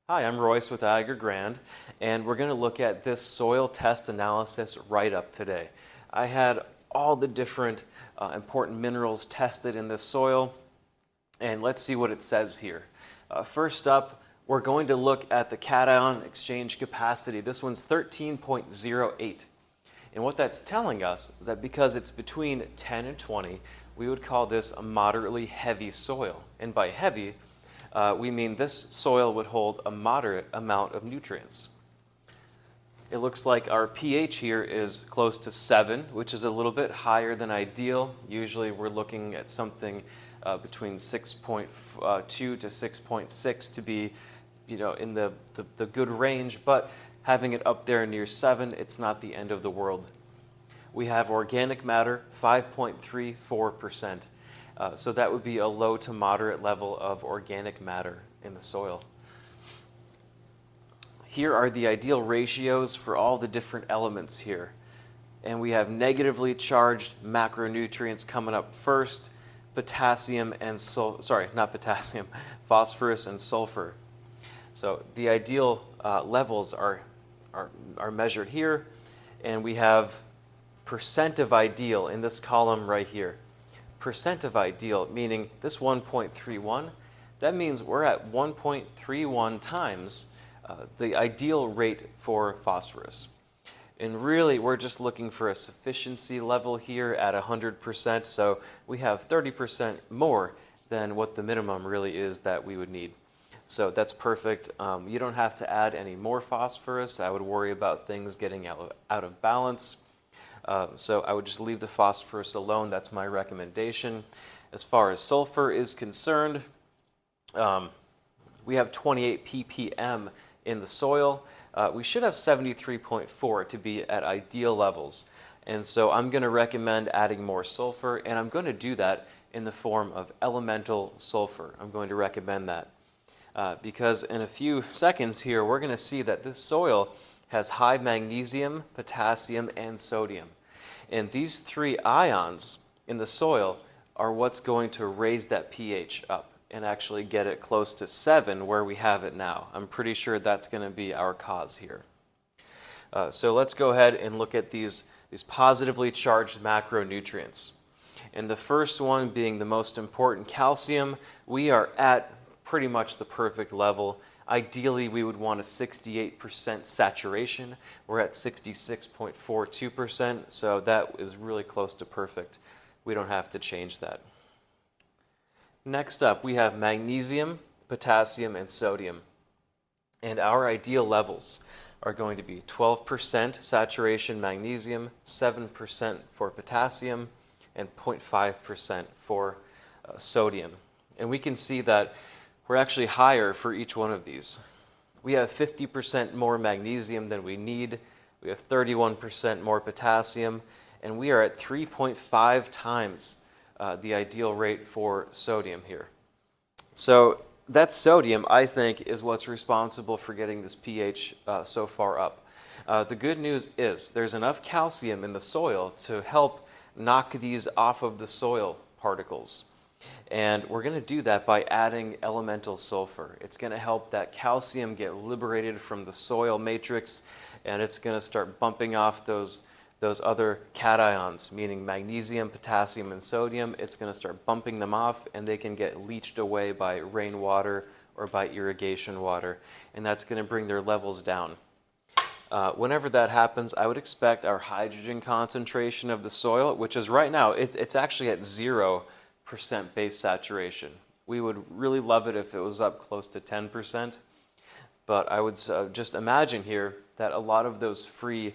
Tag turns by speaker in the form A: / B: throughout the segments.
A: Hi, I'm Royce with Agger Grand, and we're going to look at this soil test analysis write-up today. I had all the different important minerals tested in this soil, and let's see what it says here. First up, we're going to look at the cation exchange capacity. This one's 13.08. And what that's telling us is that because it's between 10 and 20, we would call this a moderately heavy soil. And by heavy, we mean this soil would hold a moderate amount of nutrients. It looks like our pH here is close to 7, which is a little bit higher than ideal. Usually we're looking at something between 6.2 to 6.6 to be, in the good range, but having it up there near 7, it's not the end of the world. We have organic matter, 5.34%. So that would be a low to moderate level of organic matter in the soil. Here are the ideal ratios for all the different elements here. And we have negatively charged macronutrients coming up first, potassium and phosphorus and sulfur. So the ideal levels are measured here, and we have percent of ideal in this column right here. Percent of ideal, meaning this 1.31, that means we're at 1.31 times the ideal rate for phosphorus. And really, we're just looking for a sufficiency level here at 100%, so we have 30% more than what the minimum really is that we would need. So that's perfect. You don't have to add any more phosphorus. I would worry about things getting out of balance. So I would just leave the phosphorus alone. That's my recommendation. As far as sulfur is concerned, we have 28 ppm in the soil. We should have 73.4 to be at ideal levels. And so I'm going to recommend adding more sulfur, and I'm going to do that in the form of elemental sulfur. I'm going to recommend that because in a few seconds here, we're going to see that this soil has high magnesium, potassium, and sodium. And these three ions in the soil are what's going to raise that pH up and actually get it close to 7 where we have it now. I'm pretty sure that's going to be our cause here. So let's go ahead and look at these positively charged macronutrients. And the first one being the most important, calcium, we are at pretty much the perfect level. Ideally, we would want a 68% saturation. We're at 66.42%, so that is really close to perfect. We don't have to change that. Next up, we have magnesium, potassium, and sodium. And our ideal levels are going to be 12% saturation magnesium, 7% for potassium, and 0.5% for sodium. And we can see that we're actually higher for each one of these. We have 50% more magnesium than we need. We have 31% more potassium, and we are at 3.5 times the ideal rate for sodium here. So that sodium, I think, is what's responsible for getting this pH so far up. The good news is there's enough calcium in the soil to help knock these off of the soil particles. And we're going to do that by adding elemental sulfur. It's going to help that calcium get liberated from the soil matrix, and it's going to start bumping off those other cations, meaning magnesium, potassium, and sodium. It's going to start bumping them off, and they can get leached away by rainwater or by irrigation water, and that's going to bring their levels down. Whenever that happens, I would expect our hydrogen concentration of the soil, which is right now, it's actually at 0% base saturation. We would really love it if it was up close to 10%, but I would just imagine here that a lot of those free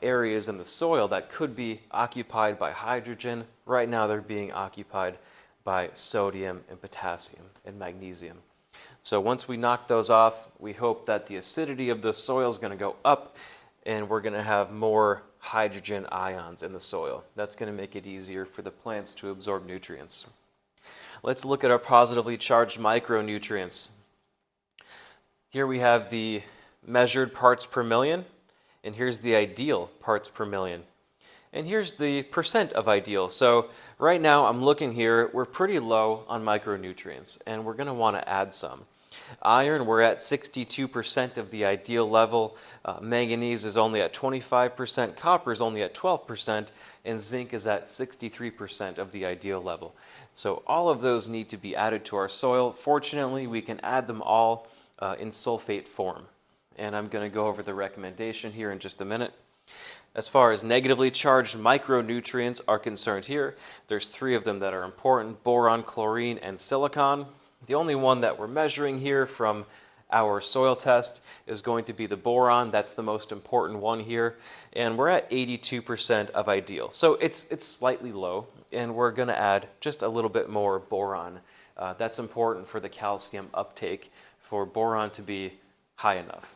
A: areas in the soil that could be occupied by hydrogen, right now they're being occupied by sodium and potassium and magnesium. So once we knock those off, we hope that the acidity of the soil is going to go up, and we're going to have more hydrogen ions in the soil. That's going to make it easier for the plants to absorb nutrients. Let's look at our positively charged micronutrients. Here we have the measured parts per million, and here's the ideal parts per million. And here's the percent of ideal. So right now I'm looking here, we're pretty low on micronutrients, and we're going to want to add some. Iron, we're at 62% of the ideal level. Manganese is only at 25%. Copper is only at 12%. And zinc is at 63% of the ideal level. So all of those need to be added to our soil. Fortunately, we can add them all in sulfate form. And I'm going to go over the recommendation here in just a minute. As far as negatively charged micronutrients are concerned here, there's 3 of them that are important: boron, chlorine, and silicon. The only one that we're measuring here from our soil test is going to be the boron. That's the most important one here. And we're at 82% of ideal. So it's slightly low, and we're going to add just a little bit more boron. That's important for the calcium uptake, for boron to be high enough.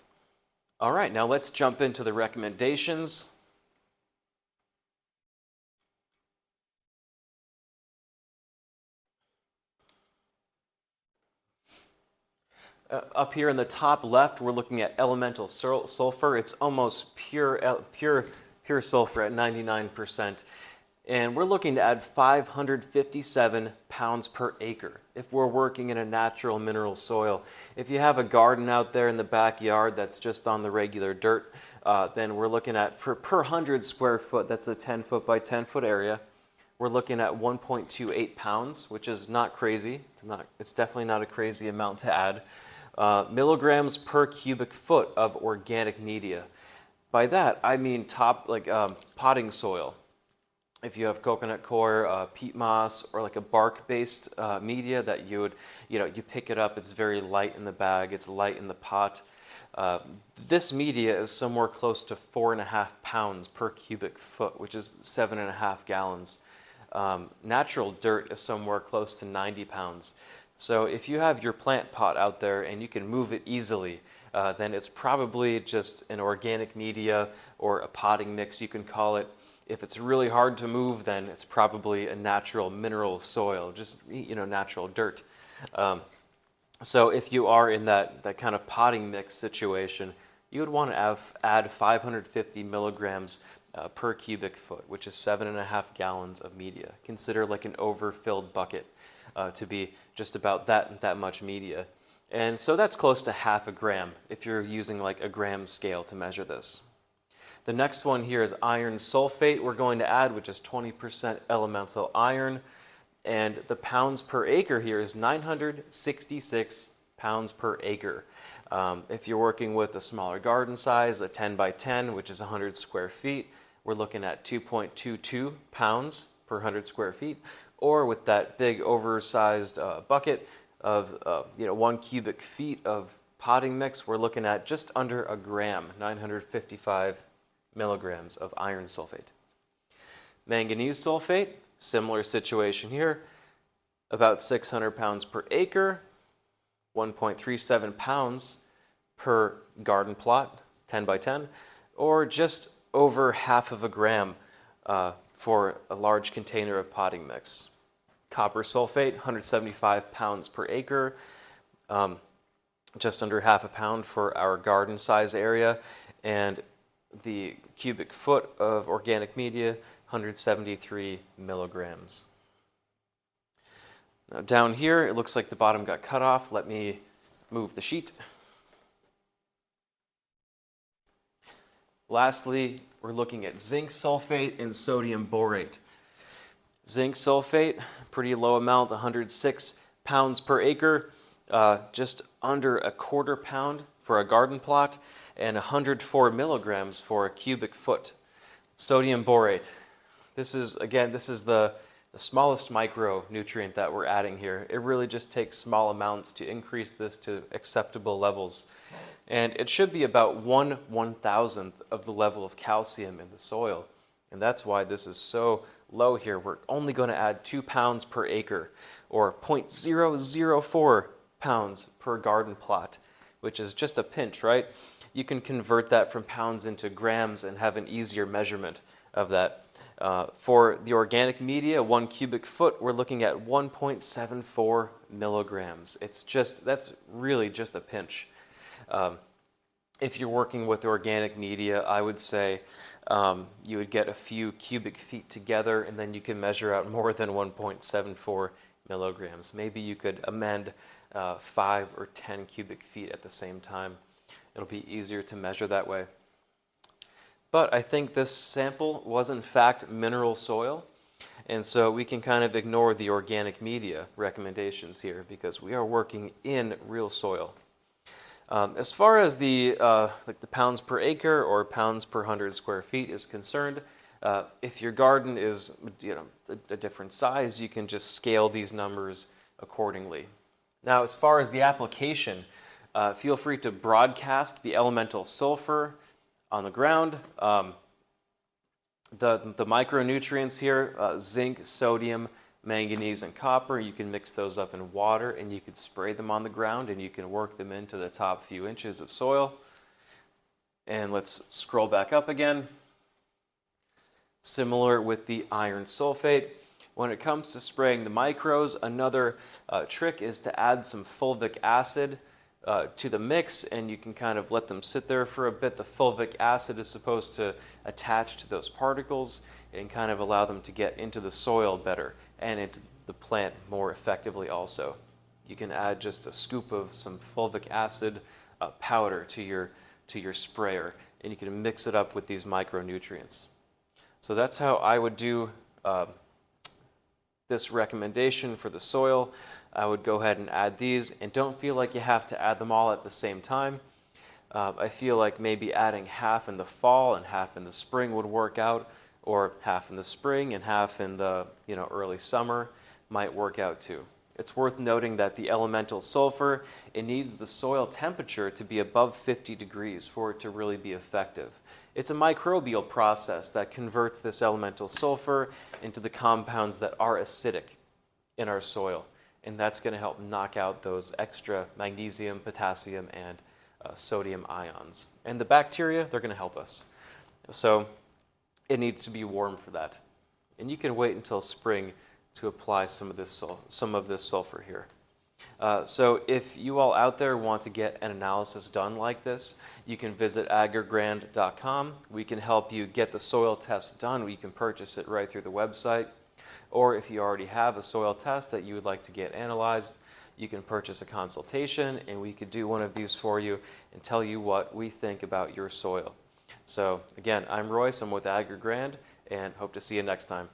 A: All right, now let's jump into the recommendations. Up here in the top left, we're looking at elemental sulfur. It's almost pure sulfur at 99%. And we're looking to add 557 pounds per acre if we're working in a natural mineral soil. If you have a garden out there in the backyard that's just on the regular dirt, then we're looking at, per 100 square foot, that's a 10 foot by 10 foot area, we're looking at 1.28 pounds, which is not crazy. It's definitely not a crazy amount to add. Milligrams per cubic foot of organic media. By that, I mean potting soil. If you have coconut coir, peat moss, or like a bark-based media that you pick it up, it's very light in the bag, it's light in the pot. This media is somewhere close to 4.5 pounds per cubic foot, which is 7.5 gallons. Natural dirt is somewhere close to 90 pounds. So if you have your plant pot out there and you can move it easily, then it's probably just an organic media or a potting mix, you can call it. If it's really hard to move, then it's probably a natural mineral soil, just natural dirt. So if you are in that kind of potting mix situation, you would want to add 550 milligrams per cubic foot, which is 7.5 gallons of media. Consider like an overfilled bucket to be just about that much media. And so that's close to 0.5 gram if you're using like a gram scale to measure this. The next one here is iron sulfate we're going to add, which is 20% elemental iron. And the pounds per acre here is 966 pounds per acre. If you're working with a smaller garden size, a 10 by 10, which is 100 square feet, we're looking at 2.22 pounds per 100 square feet. Or with that big oversized bucket of 1 cubic feet of potting mix, we're looking at just under a gram, 955 milligrams of iron sulfate. Manganese sulfate, similar situation here, about 600 pounds per acre, 1.37 pounds per garden plot, 10 by 10, or just over 0.5 gram for a large container of potting mix. Copper sulfate, 175 pounds per acre, just under 0.5 pound for our garden size area, and the cubic foot of organic media, 173 milligrams. Now down here, it looks like the bottom got cut off. Let me move the sheet. Lastly, we're looking at zinc sulfate and sodium borate. Zinc sulfate, pretty low amount, 106 pounds per acre, just under 1/4 pound for a garden plot, and 104 milligrams for a cubic foot. Sodium borate. This is the smallest micronutrient that we're adding here. It really just takes small amounts to increase this to acceptable levels. And it should be about 1/1000th of the level of calcium in the soil. And that's why this is so low here. We're only going to add 2 pounds per acre, or 0.004 pounds per garden plot, which is just a pinch, right? You can convert that from pounds into grams and have an easier measurement of that. For the organic media, 1 cubic foot, we're looking at 1.74 milligrams. That's really just a pinch. If you're working with organic media, I would say you would get a few cubic feet together, and then you can measure out more than 1.74 milligrams. Maybe you could amend 5 or 10 cubic feet at the same time. It'll be easier to measure that way. But I think this sample was in fact mineral soil, and so we can kind of ignore the organic media recommendations here because we are working in real soil. As far as the like the pounds per acre or pounds per 100 square feet is concerned, if your garden is a different size, you can just scale these numbers accordingly. Now, as far as the application, feel free to broadcast the elemental sulfur on the ground. The micronutrients here, zinc, sodium, manganese, and copper, you can mix those up in water and you can spray them on the ground and you can work them into the top few inches of soil. And let's scroll back up again. Similar with the iron sulfate. When it comes to spraying the micros, another trick is to add some fulvic acid to the mix, and you can kind of let them sit there for a bit. The fulvic acid is supposed to attach to those particles and kind of allow them to get into the soil better and into the plant more effectively also. You can add just a scoop of some fulvic acid powder to your sprayer, and you can mix it up with these micronutrients. So that's how I would do this recommendation for the soil. I would go ahead and add these, and don't feel like you have to add them all at the same time. I feel like maybe adding half in the fall and half in the spring would work out, or half in the spring and half in the early summer might work out too. It's worth noting that the elemental sulfur, it needs the soil temperature to be above 50 degrees for it to really be effective. It's a microbial process that converts this elemental sulfur into the compounds that are acidic in our soil. And that's going to help knock out those extra magnesium, potassium, and sodium ions. And the bacteria, they're going to help us. So it needs to be warm for that. And you can wait until spring to apply some of this sulfur here. So if you all out there want to get an analysis done like this, you can visit aggergrand.com. We can help you get the soil test done. You can purchase it right through the website. Or if you already have a soil test that you would like to get analyzed, you can purchase a consultation and we could do one of these for you and tell you what we think about your soil. So again, I'm Royce, I'm with Agger Grand, and hope to see you next time.